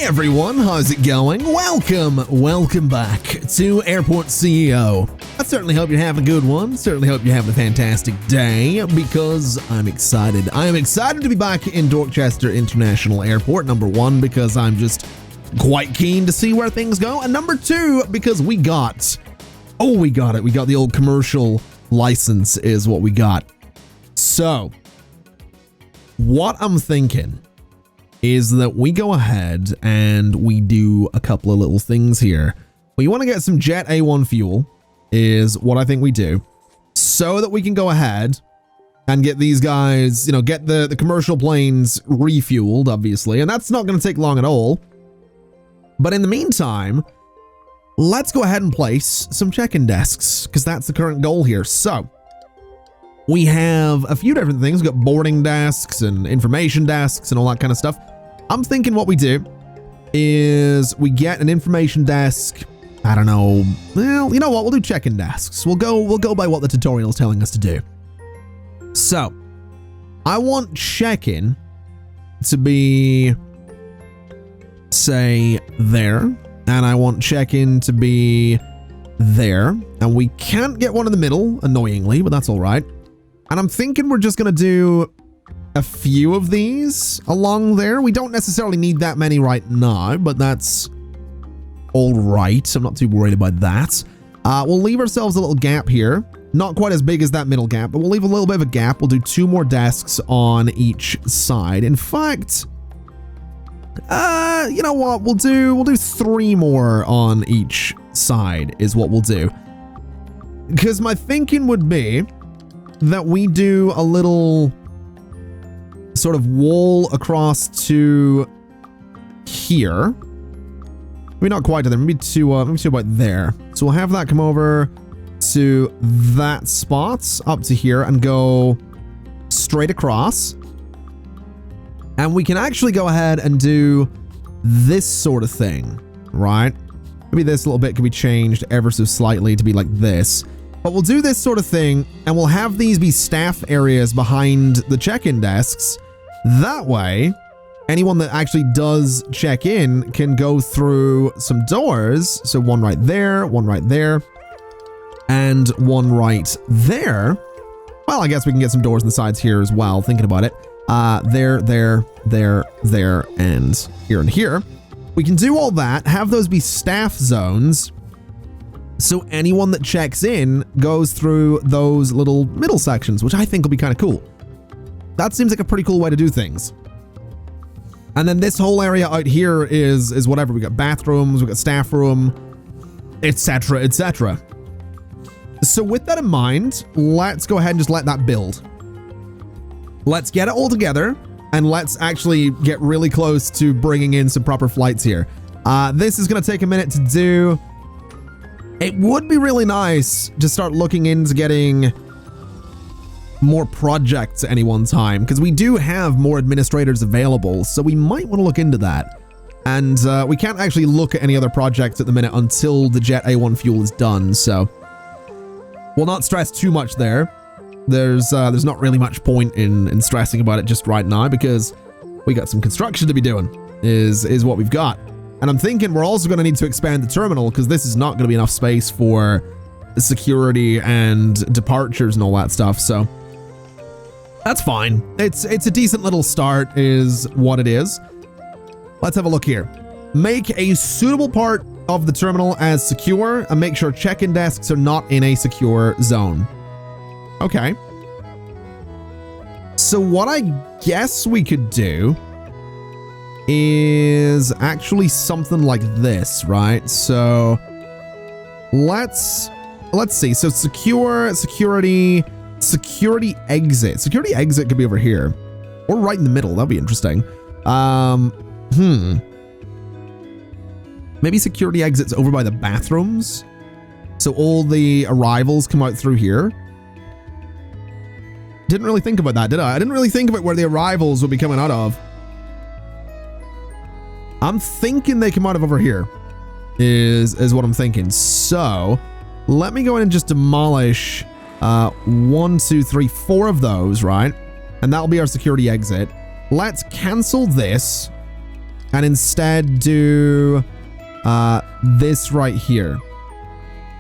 Hey everyone, how's it going? Welcome back to Airport CEO. I certainly hope you're having a good one. Certainly hope you're having a fantastic day because I'm excited. I am excited to be back in Dorchester International Airport. Number one, because I'm just quite keen to see where things go. And number two, because we got it. We got the old commercial license is what we got. So, what I'm thinking is that we go ahead and we do a couple of little things here. We want to get some Jet A1 fuel is what I think we do so that we can go ahead and get these guys, get the commercial planes refueled, obviously. And that's not going to take long at all. But in the meantime, let's go ahead and place some check-in desks because that's the current goal here. So we have a few different things. We've got boarding desks and information desks and all that kind of stuff. I'm thinking what we do is we get an information desk. I don't know. Well, you know what? We'll do check-in desks. We'll go by what the tutorial is telling us to do. So I want check-in to be, say, there. And I want check-in to be there. And we can't get one in the middle, annoyingly, but that's all right. And I'm thinking we're just going to do a few of these along there. We don't necessarily need that many right now, but that's all right. I'm not too worried about that. We'll leave ourselves a little gap here. Not quite as big as that middle gap, but we'll leave a little bit of a gap. We'll do 2 more desks on each side. In fact, you know what? We'll do 3 more on each side is what we'll do. Because my thinking would be that we do a little sort of wall across to here. Maybe not quite to there. Maybe to about there. So we'll have that come over to that spot up to here and go straight across. And we can actually go ahead and do this sort of thing, right? Maybe this little bit can be changed ever so slightly to be like this. But we'll do this sort of thing, and we'll have these be staff areas behind the check-in desks. That way, anyone that actually does check in can go through some doors. So one right there, and one right there. Well, I guess we can get some doors on the sides here as well, thinking about it. There, and here. We can do all that, have those be staff zones. So anyone that checks in goes through those little middle sections, which I think will be kind of cool. That seems like a pretty cool way to do things. And then this whole area out here is whatever. We got bathrooms, we got staff room, etc., etc. So with that in mind, let's go ahead and just let that build. Let's get it all together and let's actually get really close to bringing in some proper flights here. This is going to take a minute to do. It would be really nice to start looking into getting more projects at any one time, because we do have more administrators available, so we might want to look into that. And we can't actually look at any other projects at the minute until the Jet A1 fuel is done, so we'll not stress too much there. There's not really much point in stressing about it just right now, because we got some construction to be doing, is what we've got. And I'm thinking we're also going to need to expand the terminal because this is not going to be enough space for security and departures and all that stuff. So that's fine. It's a decent little start is what it is. Let's have a look here. Make a suitable part of the terminal as secure and make sure check-in desks are not in a secure zone. Okay. So what I guess we could do is actually something like this, right? So let's see. So security exit. Security exit could be over here or right in the middle. That'd be interesting. Maybe security exits over by the bathrooms. So all the arrivals come out through here. Didn't really think about that, did I? I didn't really think about where the arrivals would be coming out of. I'm thinking they come out of over here is what I'm thinking. So let me go in and just demolish 1, 2, 3, 4 of those, right? And that'll be our security exit. Let's cancel this. and instead do this right here.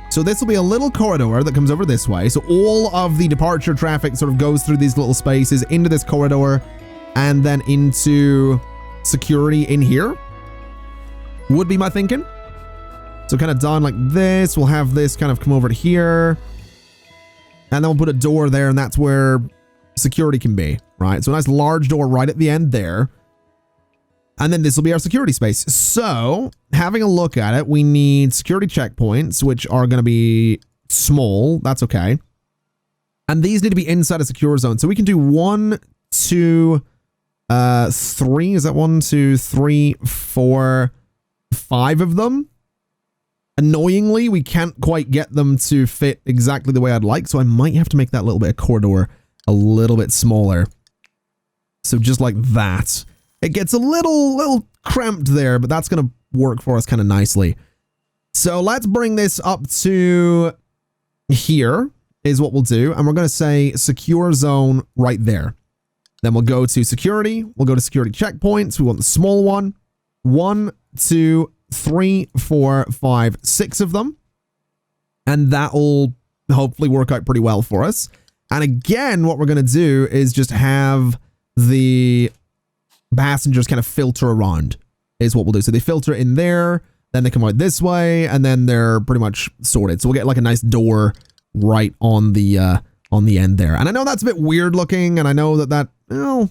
So this will be a little corridor that comes over this way. So all of the departure traffic sort of goes through these little spaces into this corridor and then into security in here, would be my thinking. So kind of done like this. We'll have this kind of come over to here. And then we'll put a door there, and that's where security can be, right? So a nice large door right at the end there. And then this will be our security space. So having a look at it, we need security checkpoints, which are going to be small. That's okay. And these need to be inside a secure zone. So we can do 1, 2, 3. Is that 1, 2, 3, 4, 5 of them? Annoyingly, we can't quite get them to fit exactly the way I'd like. So I might have to make that little bit of corridor a little bit smaller. So just like that. It gets a little cramped there, but that's going to work for us kind of nicely. So let's bring this up to here is what we'll do. And we're going to say secure zone right there. Then we'll go to security. We'll go to security checkpoints. We want the small one. 1, 2, 3, 4, 5, 6 of them. And that'll hopefully work out pretty well for us. And again, what we're going to do is just have the passengers kind of filter around is what we'll do. So they filter in there, then they come out this way, and then they're pretty much sorted. So we'll get like a nice door right on the end there. And I know that's a bit weird looking, and I know that well,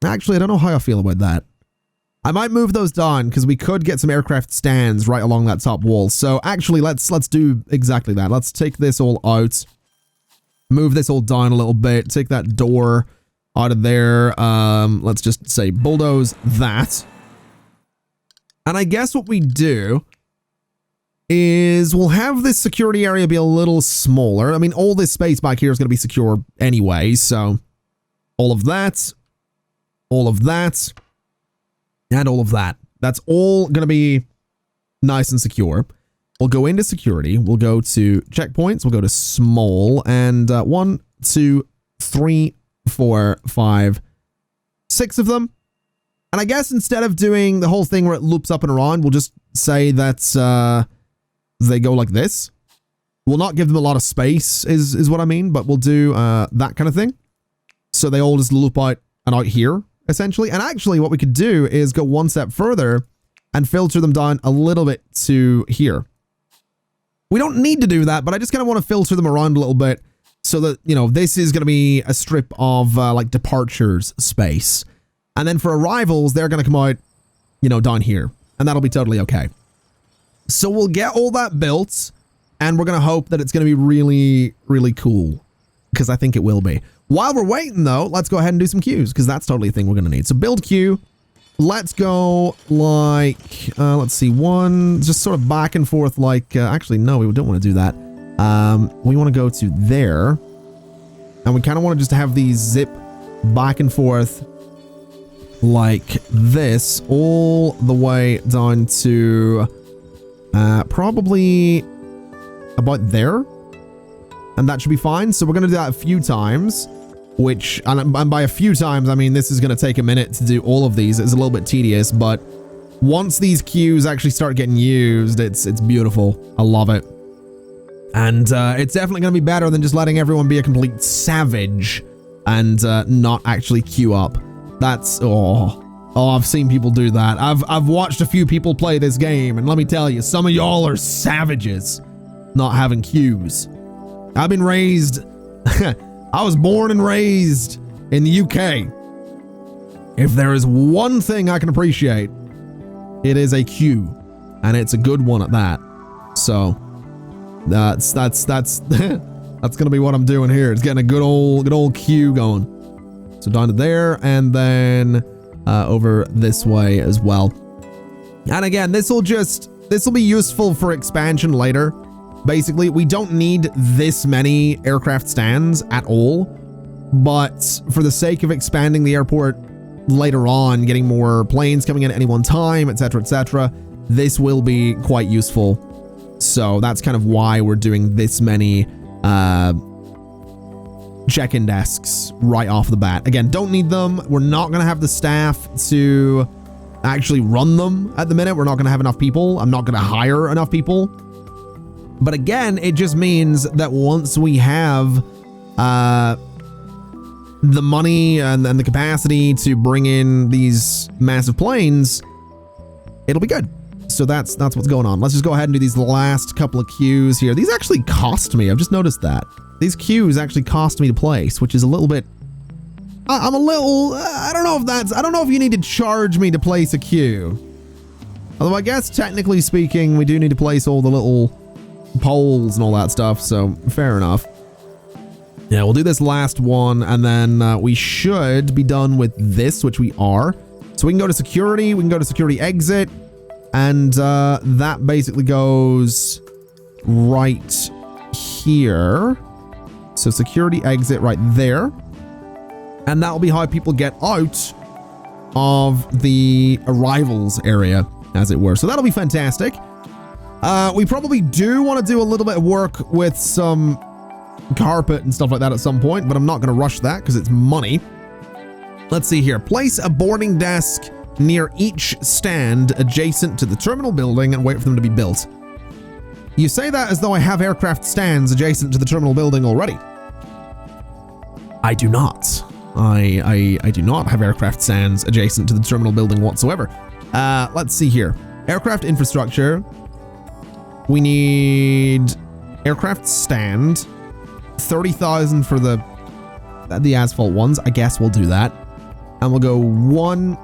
actually, I don't know how I feel about that. I might move those down because we could get some aircraft stands right along that top wall. So actually, let's do exactly that. Let's take this all out, move this all down a little bit, take that door out of there. Let's just say bulldoze that. And I guess what we do is we'll have this security area be a little smaller. I mean, all this space back here is going to be secure anyway. So all of that, all of that, and all of that. That's all going to be nice and secure. We'll go into security. We'll go to checkpoints. We'll go to small, and 1, 2, 3, 4, 5, 6 of them. And I guess instead of doing the whole thing where it loops up and around, we'll just say that they go like this. We'll not give them a lot of space is what I mean, but we'll do that kind of thing. So they all just loop out and out here, essentially. And actually what we could do is go one step further and filter them down a little bit to here. We don't need to do that, but I just kind of want to filter them around a little bit so that, you know, this is going to be a strip of like departures space. And then for arrivals, they're going to come out, you know, down here. And that'll be totally okay. So we'll get all that built, and we're going to hope that it's going to be really, really cool. Because I think it will be. While we're waiting, though, let's go ahead and do some queues, because that's totally a thing we're going to need. So build queue. Let's go like, let's see, one, just sort of back and forth like, actually, no, we don't want to do that. We want to go to there. And we kind of want to just have these zip back and forth like this all the way down to probably about there. And that should be fine. So we're going to do that a few times, which, and by a few times, I mean, this is going to take a minute to do all of these. It's a little bit tedious, but once these queues actually start getting used, it's beautiful. I love it. And it's definitely going to be better than just letting everyone be a complete savage and not actually queue up. That's, I've seen people do that. I've watched a few people play this game, and let me tell you, some of y'all are savages not having queues. I've been raised, I was born and raised in the UK. If there is one thing I can appreciate, it is a queue, and it's a good one at that. So that's gonna be what I'm doing here. It's getting a good old queue going. So down to there, and then over this way as well. And again, this will be useful for expansion later. Basically, we don't need this many aircraft stands at all, but for the sake of expanding the airport later on, getting more planes coming in at any one time, etc., this will be quite useful. So that's kind of why we're doing this many check-in desks right off the bat. Again, don't need them. We're not going to have the staff to actually run them at the minute. We're not going to have enough people. I'm not going to hire enough people. But again, it just means that once we have the money and the capacity to bring in these massive planes, it'll be good. So that's what's going on. Let's just go ahead and do these last couple of queues here. These actually cost me. I've just noticed that. These queues actually cost me to place, which is a little bit... I'm a little... I don't know if you need to charge me to place a queue. Although I guess technically speaking, we do need to place all the little poles and all that stuff, so fair enough. Yeah, we'll do this last one, and then we should be done with this, which we are. So we can go to security, we can go to security exit, and that basically goes right here. So security exit right there. And that will be how people get out of the arrivals area, as it were. So that'll be fantastic. We probably do want to do a little bit of work with some carpet and stuff like that at some point, but I'm not going to rush that because it's money. Let's see here. Place a boarding desk near each stand adjacent to the terminal building and wait for them to be built. You say that as though I have aircraft stands adjacent to the terminal building already. I do not. I do not have aircraft stands adjacent to the terminal building whatsoever. Let's see here. Aircraft infrastructure. We need aircraft stand. 30,000 for the asphalt ones. I guess we'll do that. And we'll go 1,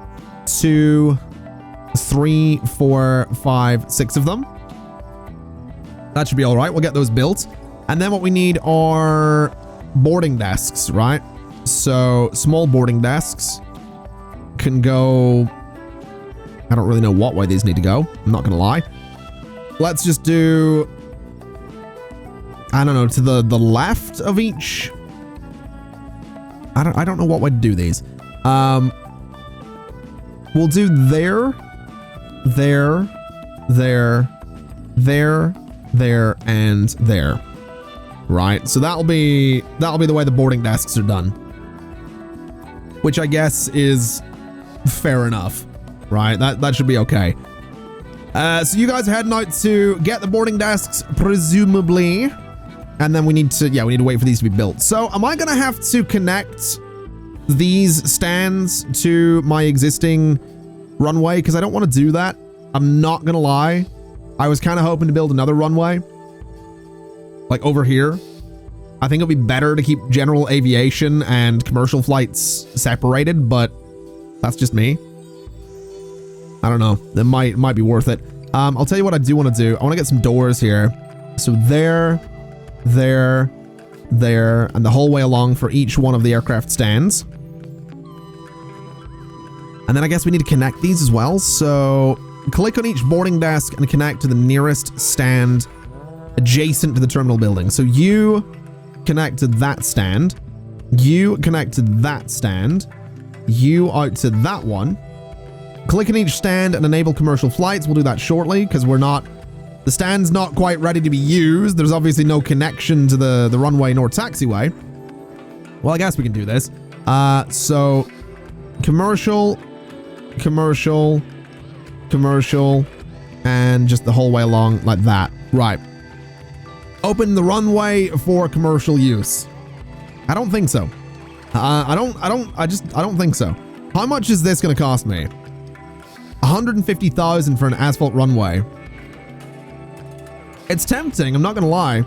2, 3, 4, 5, 6 of them. That should be all right. We'll get those built. And then what we need are boarding desks, right? So small boarding desks can go... I don't really know what way these need to go. I'm not going to lie. Let's just do... I don't know, to the left of each. I don't know what way to do these. We'll do there, and there. Right. So that'll be the way the boarding desks are done. Which I guess is fair enough. Right? That should be okay. So you guys are heading out to get the boarding desks, presumably. And then we need to wait for these to be built. So am I going to have to connect these stands to my existing runway? Because I don't want to do that. I'm not going to lie. I was kind of hoping to build another runway. Like over here. I think it'll be better to keep general aviation and commercial flights separated, but that's just me. I don't know. It might be worth it. I'll tell you what I do want to do. I want to get some doors here. So there, and the whole way along for each one of the aircraft stands. And then I guess we need to connect these as well. So click on each boarding desk and connect to the nearest stand adjacent to the terminal building. So you connect to that stand. You connect to that stand. You out to that one. Click on each stand and enable commercial flights. We'll do that shortly because the stand's not quite ready to be used. There's obviously no connection to the runway nor taxiway. Well, I guess we can do this. So commercial, and just the whole way along like that. Right. Open the runway for commercial use. I don't think so. I don't think so. How much is this going to cost me? 150,000 for an asphalt runway. It's tempting, I'm not gonna lie.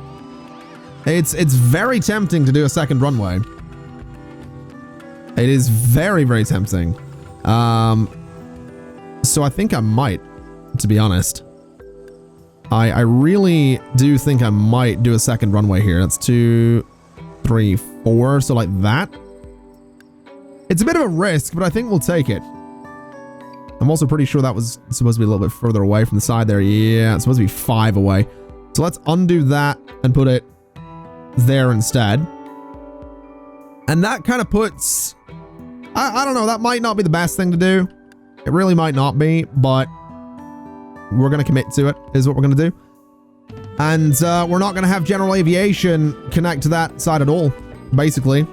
It's very tempting to do a second runway. It is very, very tempting. So I think I might, to be honest. I really do think I might do a second runway here. That's 2, 3, 4, so like that. It's a bit of a risk, but I think we'll take it. I'm also pretty sure that was supposed to be a little bit further away from the side there. Yeah, it's supposed to be 5 away. So let's undo that and put it there instead. And that kind of puts... I don't know, that might not be the best thing to do. It really might not be, but we're going to commit to it, is what we're going to do. And we're not going to have general aviation connect to that side at all, basically.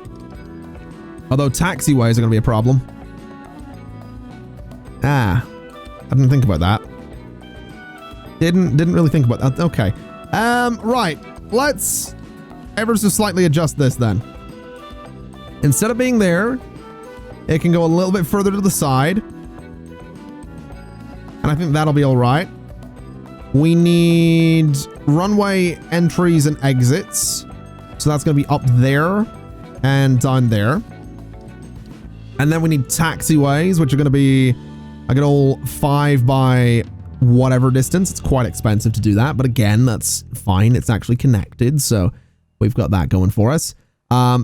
Although taxiways are going to be a problem. didn't think about that. Didn't really think about that. Okay. Right. Let's ever so slightly adjust this then. Instead of being there, it can go a little bit further to the side. And I think that'll be all right. We need runway entries and exits. So that's going to be up there and down there. And then we need taxiways, which are going to be a good old 5 by whatever distance. It's quite expensive to do that. But again, that's fine. It's actually connected. So we've got that going for us.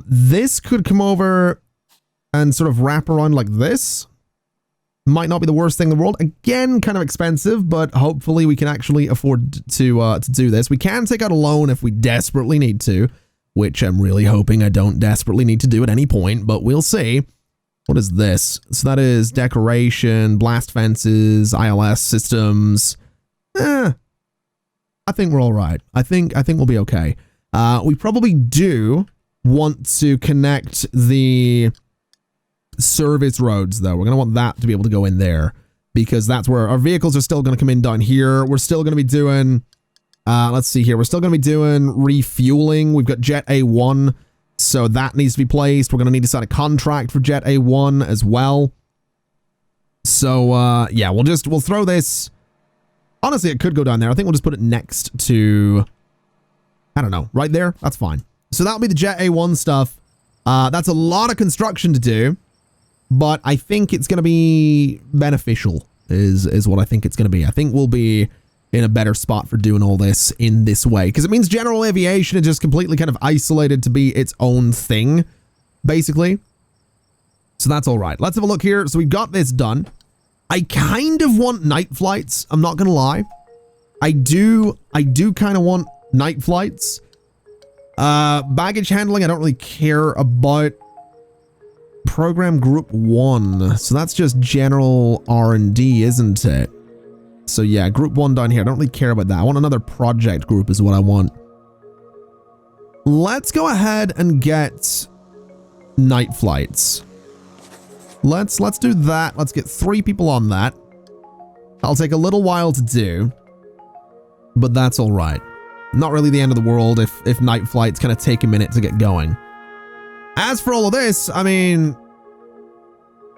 This could come over and sort of wrap around like this. Might not be the worst thing in the world. Again, kind of expensive, but hopefully we can actually afford to do this. We can take out a loan if we desperately need to, which I'm really hoping I don't desperately need to do at any point, but we'll see. What is this? So that is decoration, blast fences, ILS systems. I think we're all right. I think we'll be okay. We probably do want to connect the service roads, though. We're going to want that to be able to go in there because that's where our vehicles are still going to come in down here. We're still going to be doing, let's see here. We're still going to be doing refueling. We've got Jet A1, so that needs to be placed. We're going to need to sign a contract for Jet A1 as well. So, yeah, we'll throw this. Honestly, it could go down there. I think we'll just put it next to, I don't know, right there. That's fine. So that'll be the Jet A1 stuff. That's a lot of construction to do, but I think it's going to be beneficial is what I think it's going to be. I think we'll be in a better spot for doing all this in this way because it means general aviation is just completely kind of isolated to be its own thing, basically. So that's all right. Let's have a look here. So we've got this done. I kind of want night flights. I'm not going to lie. I do kind of want night flights. Baggage handling, I don't really care about. Program group 1. So that's just general R&D, isn't it? So yeah, group 1 down here. I don't really care about that. I want another project group is what I want. Let's go ahead and get night flights. Let's do that. Let's get 3 people on that. I'll take a little while to do, but that's all right. Not really the end of the world if night flights kind of take a minute to get going. As for all of this, I mean,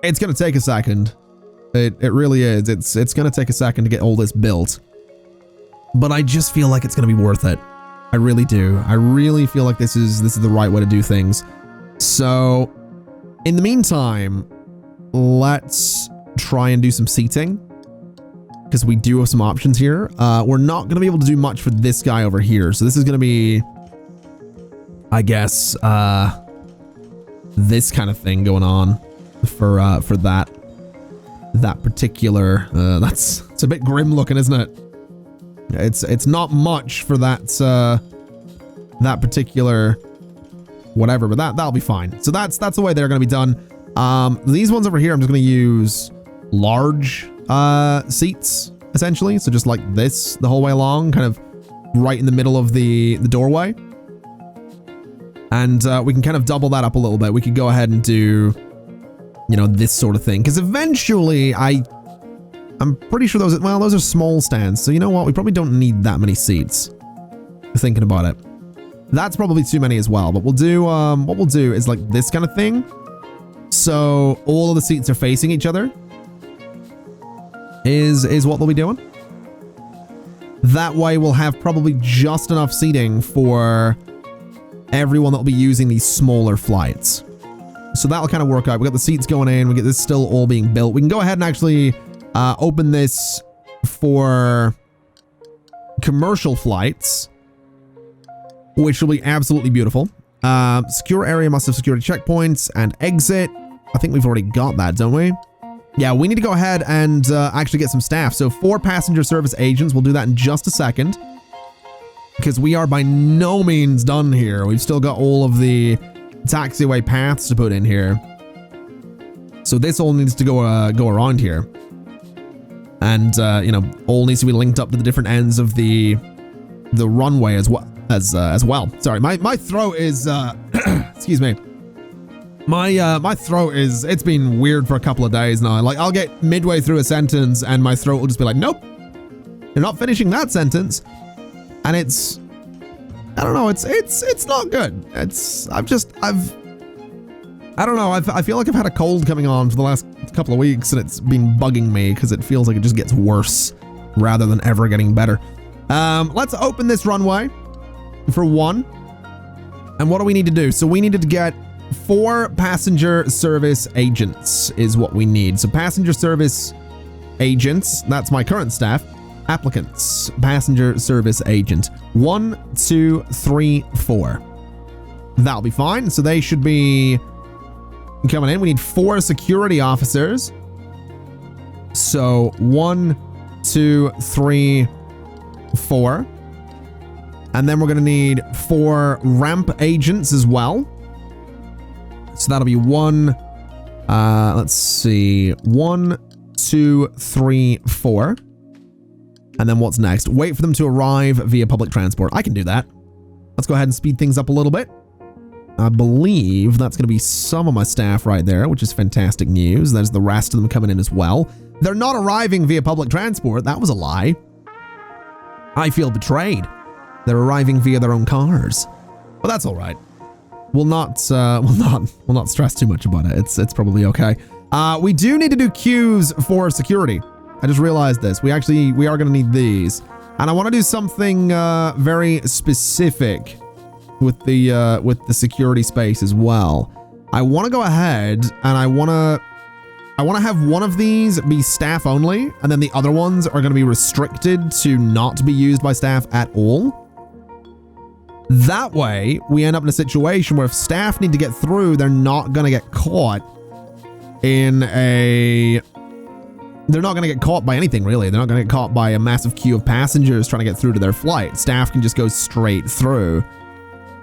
it's going to take a second. It really is. It's going to take a second to get all this built. But I just feel like it's going to be worth it. I really do. I really feel like this is the right way to do things. So, in the meantime, let's try and do some seating. Because we do have some options here. We're not going to be able to do much for this guy over here. So this is going to be, I guess, this kind of thing going on for that particular, it's a bit grim looking, isn't it? It's not much for that particular whatever, but that'll be fine. So that's the way they're going to be done. These ones over here, I'm just going to use large seats essentially. So just like this the whole way along, kind of right in the middle of the doorway. And we can kind of double that up a little bit. We could go ahead and do, you know, this sort of thing. Because eventually I'm pretty sure those are small stands. So you know what? We probably don't need that many seats. Thinking about it. That's probably too many as well. But we'll do, what we'll do is like this kind of thing. So all of the seats are facing each other. Is what they'll be doing. That way we'll have probably just enough seating for everyone that'll be using these smaller flights. So that'll kind of work out. We got the seats going in. We get this still all being built. We can go ahead and actually open this for commercial flights, which will be absolutely beautiful. Secure area must have security checkpoints and exit. I think we've already got that, don't we? Yeah, we need to go ahead and actually get some staff. So 4 passenger service agents. We'll do that in just a second. Because we are by no means done here. We've still got all of the taxiway paths to put in here. So this all needs to go around here. And, you know, all needs to be linked up to the different ends of the runway as well. Sorry, my throat is, excuse me. My throat it's been weird for a couple of days now. Like, I'll get midway through a sentence and my throat will just be like, nope, you're not finishing that sentence. And I don't know, it's not good. I don't know, I feel like I've had a cold coming on for the last couple of weeks and it's been bugging me because it feels like it just gets worse rather than ever getting better. Let's open this runway for one. And what do we need to do? So we needed to get 4 passenger service agents is what we need. So passenger service agents, that's my current staff. Applicants, passenger service agent. 1, 2, 3, 4. That'll be fine. So they should be coming in. We need 4 security officers. So 1, 2, 3, 4. And then we're going to need 4 ramp agents as well. So that'll be 1, let's see, 1, 2, 3, 4. And then what's next? Wait for them to arrive via public transport. I can do that. Let's go ahead and speed things up a little bit. I believe that's going to be some of my staff right there, which is fantastic news. There's the rest of them coming in as well. They're not arriving via public transport. That was a lie. I feel betrayed. They're arriving via their own cars. But that's all right. We'll not stress too much about it. It's probably okay. We do need to do queues for security. I just realized this. We are going to need these. And I want to do something very specific with the security space as well. I want to go ahead and I want to have one of these be staff only, and then the other ones are going to be restricted to not be used by staff at all. That way, we end up in a situation where if staff need to get through, they're not going to get caught they're not going to get caught by anything, really. They're not going to get caught by a massive queue of passengers trying to get through to their flight. Staff can just go straight through,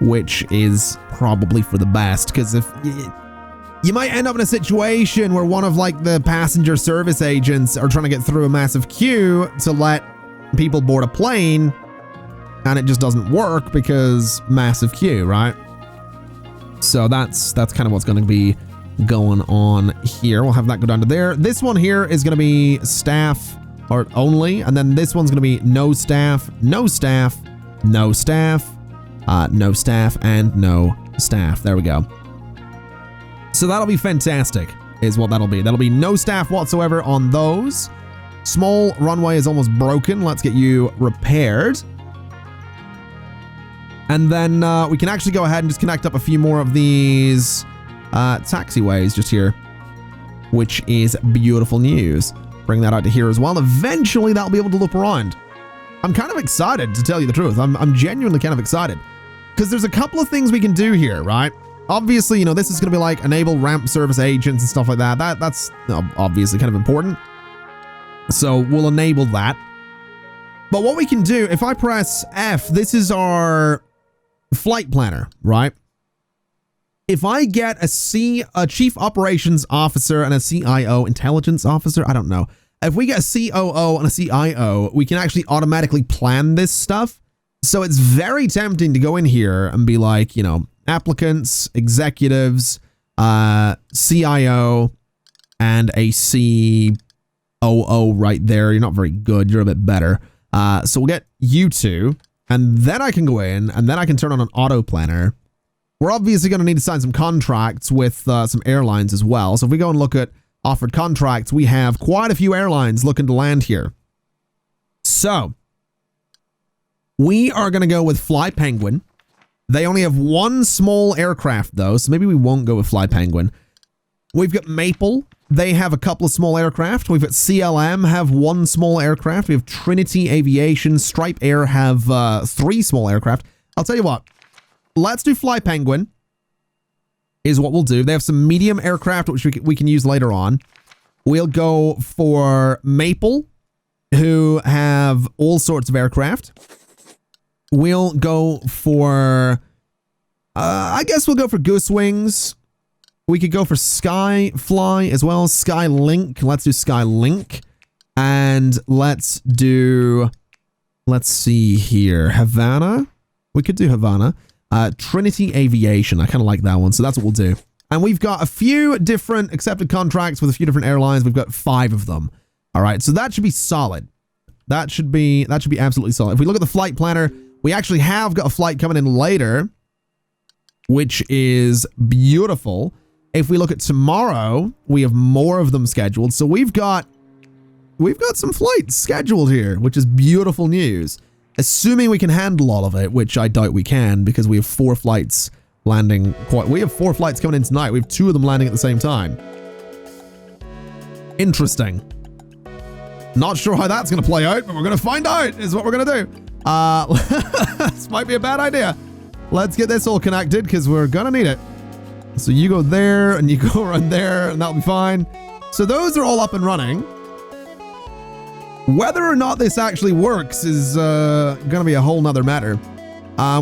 which is probably for the best, because if you might end up in a situation where one of like the passenger service agents are trying to get through a massive queue to let people board a plane, and it just doesn't work because massive queue, right? So that's kind of what's going to be going on here. We'll have that go down to there. This one here is going to be staff or only, and then this one's going to be no staff, no staff, no staff, no staff, and no staff. There we go. So that'll be fantastic, is what that'll be. That'll be no staff whatsoever on those. Small runway is almost broken. Let's get you repaired. And then we can actually go ahead and just connect up a few more of these taxiways just here, which is beautiful news. Bring that out to here as well. Eventually, that'll be able to loop around. I'm kind of excited, to tell you the truth. I'm genuinely kind of excited because there's a couple of things we can do here, right? Obviously, this is going to be like enable ramp service agents and stuff like that. That's obviously kind of important. So we'll enable that. But what we can do, if I press F, this is our flight planner, right? If I get a chief operations officer and a CIO intelligence officer, I don't know. If we get a COO and a CIO, we can actually automatically plan this stuff. So it's very tempting to go in here and be like, applicants, executives, CIO, and a COO right there. You're not very good. You're a bit better. So we'll get you two, and then I can go in, and then I can turn on an auto planner. We're obviously going to need to sign some contracts with some airlines as well. So if we go and look at offered contracts, we have quite a few airlines looking to land here. So we are going to go with Fly Penguin. They only have one small aircraft though, so maybe we won't go with Fly Penguin. We've got Maple. They have a couple of small aircraft. We've got CLM have one small aircraft. We have Trinity Aviation. Stripe Air have 3 small aircraft. I'll tell you what. Let's do Fly Penguin is what we'll do. They have some medium aircraft, which we can use later on. We'll go for Maple, who have all sorts of aircraft. We'll go for, I guess we'll go for Goose Wings. We could go for Skyfly as well. Skylink. Let's do Skylink. And let's see here. Havana. We could do Havana. Trinity Aviation. I kind of like that one. So that's what we'll do. And we've got a few different accepted contracts with a few different airlines. We've got 5 of them. All right, so that should be solid. That should be absolutely solid. If we look at the flight planner, we actually have got a flight coming in later, which is beautiful. If we look at tomorrow, we have more of them scheduled. So we've got some flights scheduled here, which is beautiful news. Assuming we can handle all of it, which I doubt we can because we have 4 flights landing we have 4 flights coming in tonight. We have 2 of them landing at the same time. Interesting. Not sure how that's going to play out, but we're going to find out is what we're going to do. This might be a bad idea. Let's get this all connected because we're going to need it. So you go there and you go around there and that'll be fine. So those are all up and running. Whether or not this actually works is going to be a whole nother matter.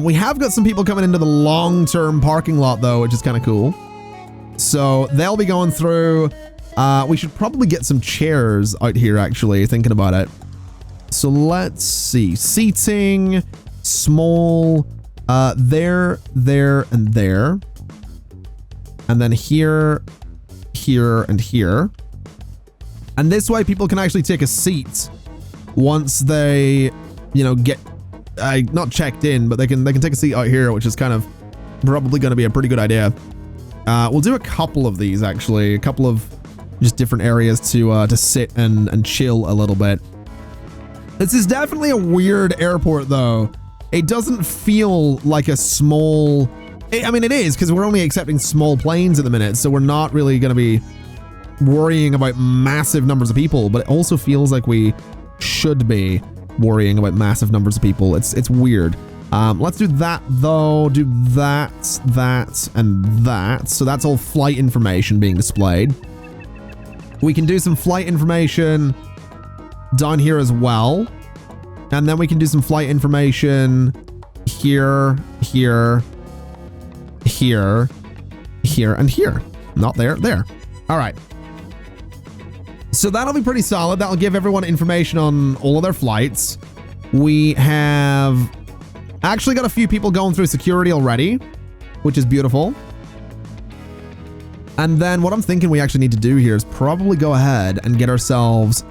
We have got some people coming into the long-term parking lot though, which is kind of cool. So they'll be going through. We should probably get some chairs out here actually, thinking about it. So let's see. Seating, small, there, and there. And then here, here, and here. And this way people can actually take a seat once they, get not checked in, but they can take a seat out here, which is kind of probably going to be a pretty good idea. We'll do a couple of these actually, a couple of just different areas to sit and chill a little bit. This is definitely a weird airport though. It doesn't feel like a small, I mean it is because we're only accepting small planes at the minute, so we're not really going to be worrying about massive numbers of people, but it also feels like we should be worrying about massive numbers of people. It's weird. Let's do that though, do that, and that. So that's all flight information being displayed. We can do some flight information down here as well. And then we can do some flight information here, here, here, here, and here. Not there, there. All right. So that'll be pretty solid. That'll give everyone information on all of their flights. We have actually got a few people going through security already, which is beautiful. And then what I'm thinking we actually need to do here is probably go ahead and get ourselves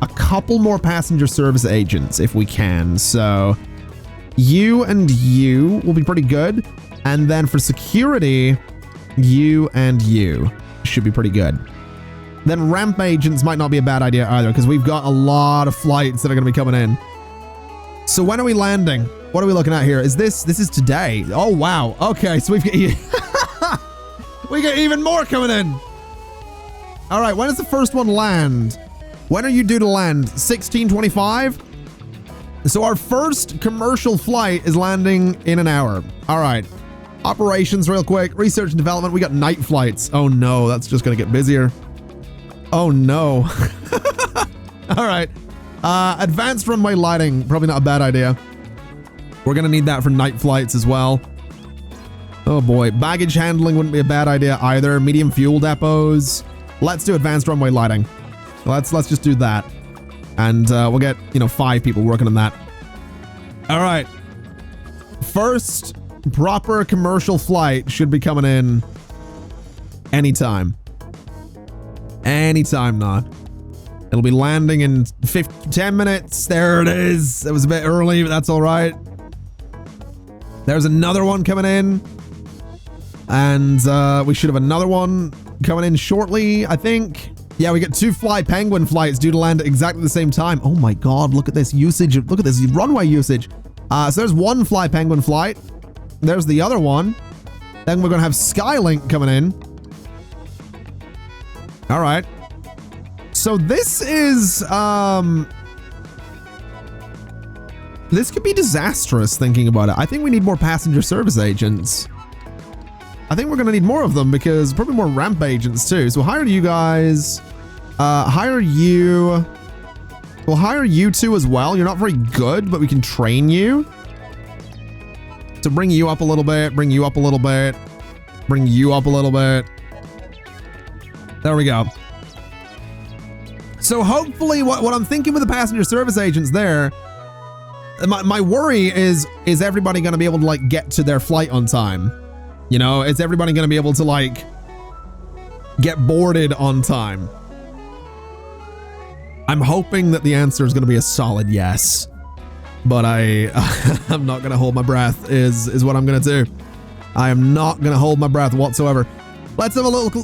a couple more passenger service agents if we can. So you and you will be pretty good. And then for security, you and you should be pretty good. Then ramp agents might not be a bad idea either because we've got a lot of flights that are going to be coming in. So when are we landing? What are we looking at here? Is this is today? Oh, wow. Okay, so we've got we got even more coming in. All right, when does the first one land? When are you due to land? 16:25? So our first commercial flight is landing in an hour. All right. Operations real quick. Research and development. We got night flights. Oh no, that's just going to get busier. Oh no. All right. Advanced runway lighting. Probably not a bad idea. We're going to need that for night flights as well. Oh boy. Baggage handling wouldn't be a bad idea either. Medium fuel depots. Let's do advanced runway lighting. Let's just do that. And we'll get, 5 people working on that. All right. First proper commercial flight should be coming in anytime. Anytime now. It'll be landing in 10 minutes. There it is. It was a bit early, but that's all right. There's another one coming in. And we should have another one coming in shortly, I think. Yeah, we got 2 Fly Penguin flights due to land at exactly the same time. Oh my God, look at this usage. Look at this runway usage. So there's 1 Fly Penguin flight. There's the other one. Then we're going to have Skylink coming in. All right. So this is, this could be disastrous thinking about it. I think we need more passenger service agents. I think we're going to need more of them because probably more ramp agents too. So hire you guys, hire you. We'll hire you two as well. You're not very good, but we can train you. To bring you up a little bit, bring you up a little bit, bring you up a little bit. There we go. So hopefully what I'm thinking with the passenger service agents there, my worry is everybody going to be able to like get to their flight on time? Is everybody going to be able to like get boarded on time? I'm hoping that the answer is going to be a solid yes, but I'm not going to hold my breath is what I'm going to do. I am not going to hold my breath whatsoever. Let's have a little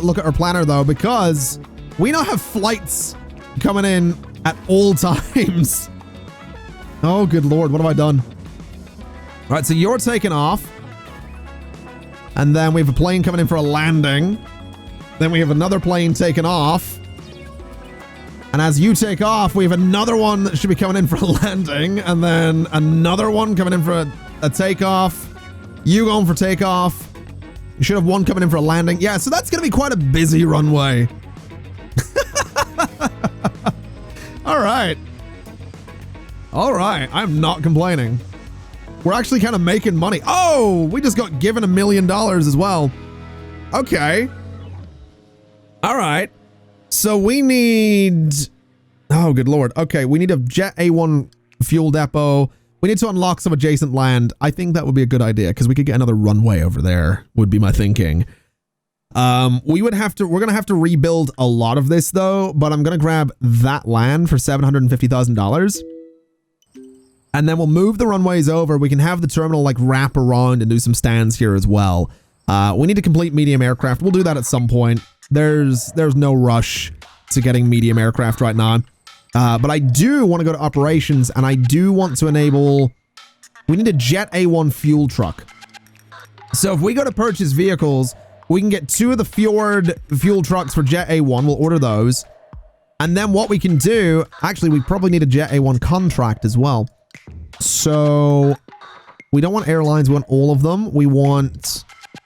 look at our planner though, because we now have flights coming in at all times. Oh, good Lord. What have I done? All right. So you're taking off, and then we have a plane coming in for a landing. Then we have another plane taking off. And as you take off, we have another one that should be coming in for a landing, and then another one coming in for a takeoff. You going for takeoff. You should have one coming in for a landing. Yeah, so that's going to be quite a busy runway. All right. All right. I'm not complaining. We're actually kind of making money. Oh, we just got given $1 million as well. Okay. All right. So we need, oh, good Lord. Okay, we need a Jet A1 fuel depot. We need to unlock some adjacent land. I think that would be a good idea because we could get another runway over there, would be my thinking. We're going to have to rebuild a lot of this though, but I'm going to grab that land for $750,000. And then we'll move the runways over. We can have the terminal like wrap around and do some stands here as well. We need to complete medium aircraft. We'll do that at some point. There's no rush to getting medium aircraft right now. But I do want to go to operations, and I do want to enable, we need a Jet A1 fuel truck. So if we go to purchase vehicles, we can get 2 of the Fjord fuel trucks for Jet A1. We'll order those. And then what we can do, actually, we probably need a Jet A1 contract as well. So we don't want airlines, we want all of them. We want,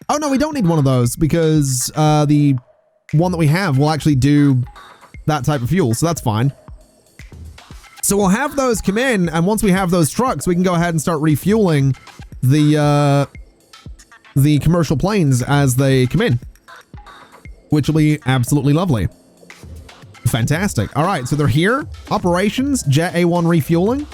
oh no, we don't need one of those because the one that we have will actually do that type of fuel. So that's fine. So we'll have those come in, and once we have those trucks, we can go ahead and start refueling the commercial planes as they come in, which will be absolutely lovely. Fantastic. All right, so they're here. Operations, Jet A1 refueling.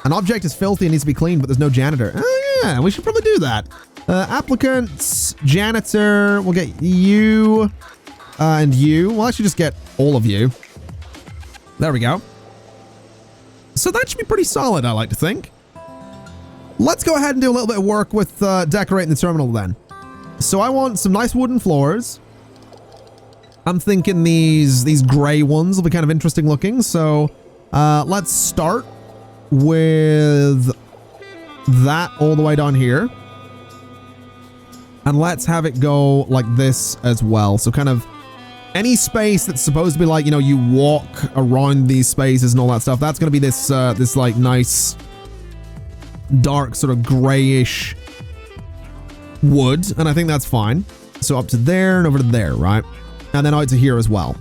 An object is filthy and needs to be cleaned, but there's no janitor. Oh yeah, we should probably do that. Applicants, janitor, we'll get you and you. We'll actually just get all of you. There we go. So that should be pretty solid, I like to think. Let's go ahead and do a little bit of work with decorating the terminal then. So I want some nice wooden floors. I'm thinking these gray ones will be kind of interesting looking. So let's start with that all the way down here. And let's have it go like this as well. So kind of any space that's supposed to be like, you know, you walk around these spaces and all that stuff. That's going to be this this like nice dark sort of grayish wood. And I think that's fine. So up to there and over to there, right? And then out to here as well.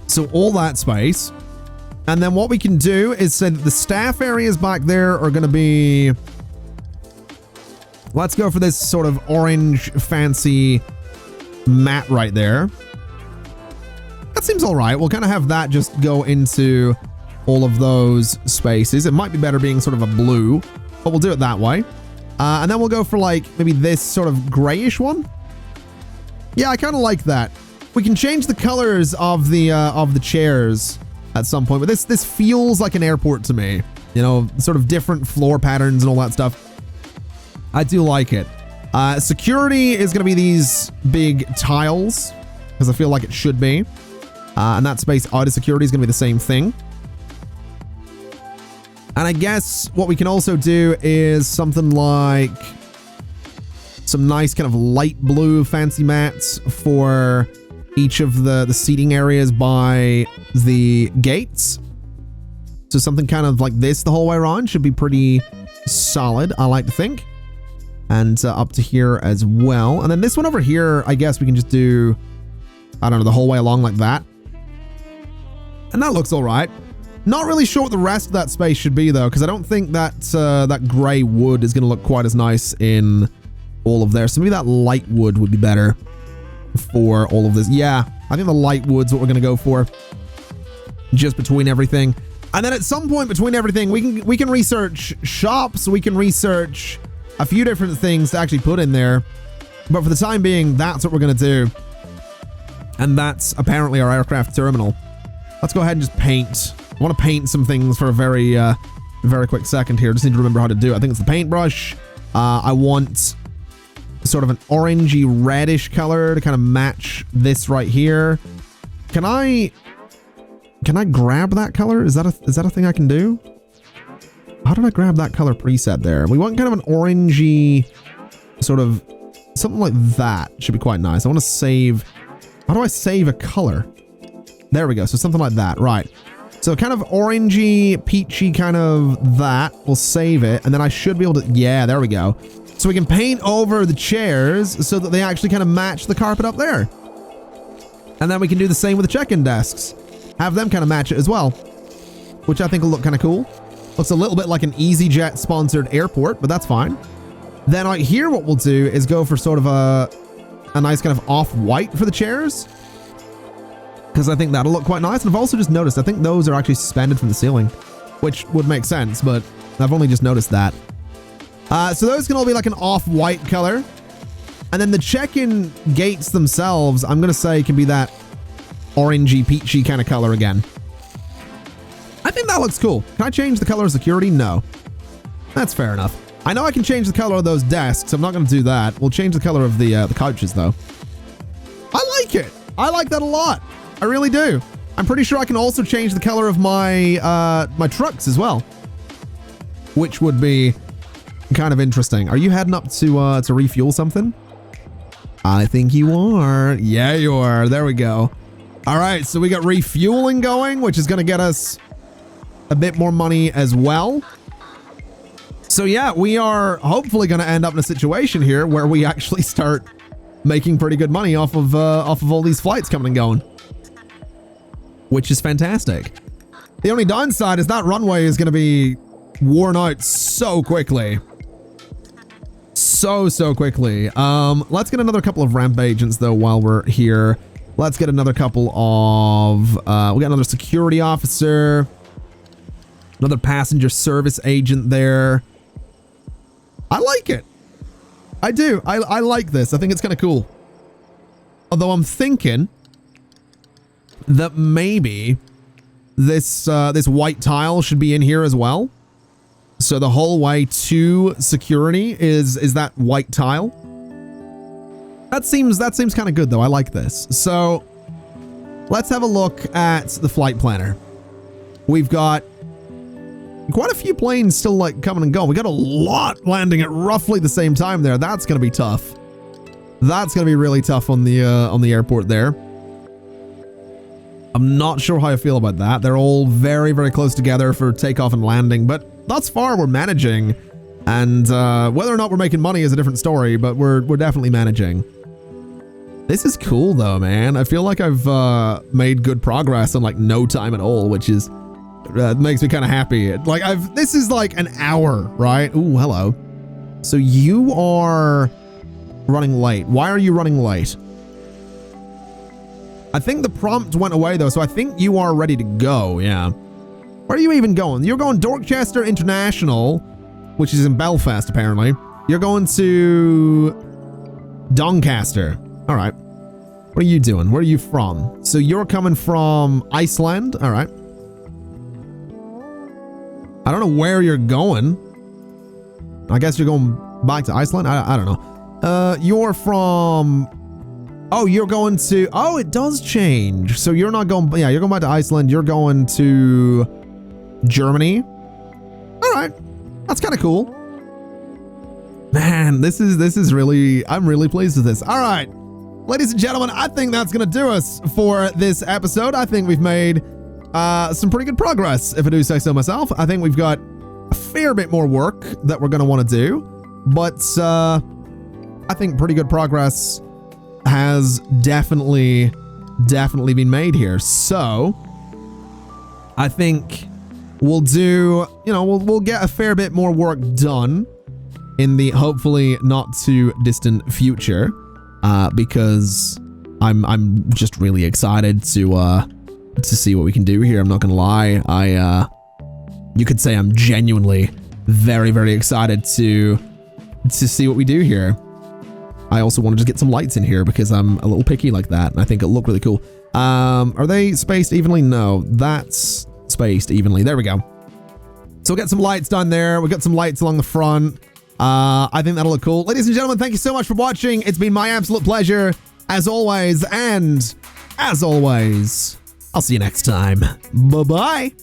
So all that space. And then what we can do is say that the staff areas back there are going to be, let's go for this sort of orange fancy mat right there. That seems all right. We'll kind of have that just go into all of those spaces. It might be better being sort of a blue, but we'll do it that way. And then we'll go for like maybe this sort of grayish one. Yeah, I kind of like that. We can change the colors of the chairs at some point, but this feels like an airport to me. You know, sort of different floor patterns and all that stuff. I do like it. Security is going to be these big tiles, because I feel like it should be. And that space out of security is going to be the same thing. And I guess what we can also do is something like some nice kind of light blue fancy mats for each of the seating areas by the gates. So something kind of like this the whole way around should be pretty solid, I like to think. And up to here as well. And then this one over here, I guess we can just do, I don't know, the whole way along like that. And that looks all right. Not really sure what the rest of that space should be though, because I don't think that that gray wood is going to look quite as nice in all of there. So maybe that light wood would be better for all of this. Yeah, I think the light wood's what we're going to go for. Just between everything. And then at some point between everything, we can research shops. We can research a few different things to actually put in there. But for the time being, that's what we're going to do. And that's apparently our aircraft terminal. Let's go ahead and just paint. I want to paint some things for a very quick second here. Just need to remember how to do it. I think it's the paintbrush. I want sort of an orangey reddish color to kind of match this right here. Can I grab that color? Is that a thing I can do? How did I grab that color preset there? We want kind of an orangey sort of something like that. Should be quite nice. I want to save. How do I save a color? There we go. So something like that. Right. So kind of orangey, peachy kind of that. We'll save it. And then I should be able to, yeah, there we go. So we can paint over the chairs so that they actually kind of match the carpet up there. And then we can do the same with the check-in desks. Have them kind of match it as well, which I think will look kind of cool. Looks a little bit like an EasyJet sponsored airport, but that's fine. Then out here, what we'll do is go for sort of a nice kind of off-white for the chairs, because I think that'll look quite nice. And I've also just noticed, I think those are actually suspended from the ceiling, which would make sense, but I've only just noticed that. So those can all be like an off-white color. And then the check-in gates themselves, I'm going to say can be that orangey, peachy kind of color again. I think that looks cool. Can I change the color of security? No. That's fair enough. I know I can change the color of those desks. I'm not going to do that. We'll change the color of the couches, though. I like it. I like that a lot. I really do. I'm pretty sure I can also change the color of my my trucks as well, which would be kind of interesting. Are you heading up to refuel something? I think you are. Yeah, you are. There we go. All right, so we got refueling going, which is going to get us a bit more money as well. So yeah, we are hopefully going to end up in a situation here where we actually start making pretty good money off of all these flights coming and going, which is fantastic. The only downside is that runway is going to be worn out so quickly. So quickly. Let's get another couple of ramp agents though while we're here. Let's get another couple of, we got another security officer, another passenger service agent there. I like it. I do. I like this. I think it's kind of cool. Although I'm thinking that maybe this white tile should be in here as well. So the whole way to security is that white tile. That seems kind of good though. I like this. So let's have a look at the flight planner. We've got quite a few planes still like coming and going. We got a lot landing at roughly the same time there. That's going to be tough. That's going to be really tough on the airport there. I'm not sure how I feel about that. They're all very, very close together for takeoff and landing, but thus far we're managing. And whether or not we're making money is a different story, but we're definitely managing. This is cool though, man. I feel like I've made good progress in like no time at all, which is makes me kind of happy. Like this is like an hour, right? Ooh, hello. So you are running late. Why are you running late? I think the prompt went away though, so I think you are ready to go. Yeah. Where are you even going? You're going Dorchester International, which is in Belfast apparently. You're going to Doncaster. All right. What are you doing? Where are you from? So you're coming from Iceland. All right. I don't know where you're going. I guess you're going back to Iceland. I don't know. You're from, oh, you're going to, oh, it does change. So you're not going, yeah, you're going back to Iceland. You're going to Germany. All right. That's kind of cool. Man, this is really, I'm really pleased with this. All right. Ladies and gentlemen, I think that's going to do us for this episode. I think we've made some pretty good progress, if I do say so myself. I think we've got a fair bit more work that we're going to want to do, but I think pretty good progress has definitely been made here. So I think we'll do, we'll get a fair bit more work done in the hopefully not too distant future, because I'm just really excited to see what we can do here. I'm not gonna lie. You could say I'm genuinely very, very excited to see what we do here. I also want to just get some lights in here because I'm a little picky like that, and I think it'll look really cool. Are they spaced evenly? No, that's spaced evenly. There we go. So we'll get some lights done there. We've got some lights along the front. I think that'll look cool. Ladies and gentlemen, thank you so much for watching. It's been my absolute pleasure, as always, and as always, I'll see you next time. Bye-bye.